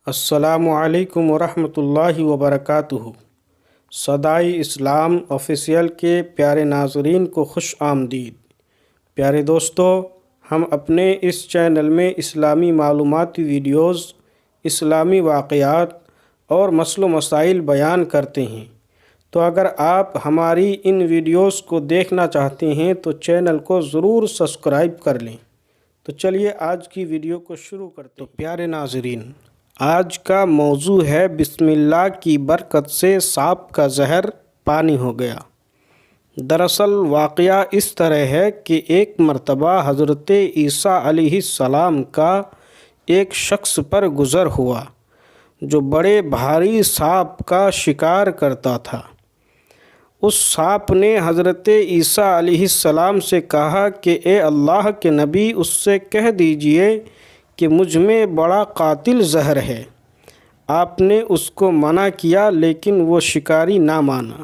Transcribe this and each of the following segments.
السلام علیکم ورحمۃ اللہ وبرکاتہ۔ صدائے اسلام آفیشیل کے پیارے ناظرین کو خوش آمدید۔ پیارے دوستو، ہم اپنے اس چینل میں اسلامی معلوماتی ویڈیوز، اسلامی واقعات اور مسائل و مسائل بیان کرتے ہیں۔ تو اگر آپ ہماری ان ویڈیوز کو دیکھنا چاہتے ہیں تو چینل کو ضرور سبسکرائب کر لیں۔ تو چلیے آج کی ویڈیو کو شروع کرتے ہیں۔ پیارے ناظرین، آج کا موضوع ہے بسم اللہ کی برکت سے سانپ کا زہر پانی ہو گیا۔ دراصل واقعہ اس طرح ہے کہ ایک مرتبہ حضرت عیسیٰ علیہ السلام کا ایک شخص پر گزر ہوا جو بڑے بھاری سانپ کا شکار کرتا تھا۔ اس سانپ نے حضرت عیسیٰ علیہ السلام سے کہا کہ اے اللہ کے نبی، اس سے کہہ دیجئے کہ مجھ میں بڑا قاتل زہر ہے۔ آپ نے اس کو منع کیا لیکن وہ شکاری نہ مانا۔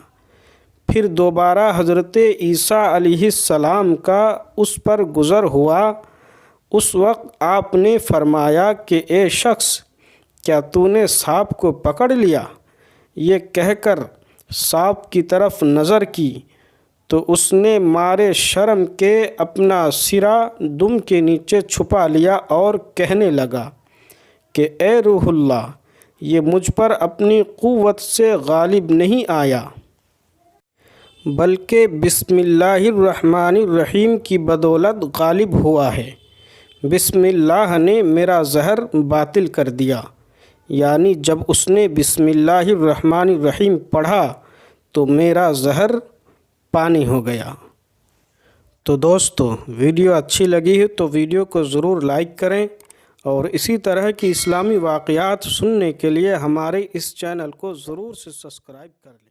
پھر دوبارہ حضرت عیسیٰ علیہ السلام کا اس پر گزر ہوا۔ اس وقت آپ نے فرمایا کہ اے شخص، کیا تو نے سانپ کو پکڑ لیا؟ یہ کہہ کر سانپ کی طرف نظر کی تو اس نے مارے شرم کے اپنا سرا دم کے نیچے چھپا لیا اور کہنے لگا کہ اے روح اللہ، یہ مجھ پر اپنی قوت سے غالب نہیں آیا بلکہ بسم اللہ الرحمن الرحیم کی بدولت غالب ہوا ہے۔ بسم اللہ نے میرا زہر باطل کر دیا۔ یعنی جب اس نے بسم اللہ الرحمن الرحیم پڑھا تو میرا زہر پانی ہو گیا۔ تو دوستو، ویڈیو اچھی لگی ہے تو ویڈیو کو ضرور لائک کریں، اور اسی طرح کی اسلامی واقعات سننے کے لیے ہمارے اس چینل کو ضرور سے سبسکرائب کر لیں۔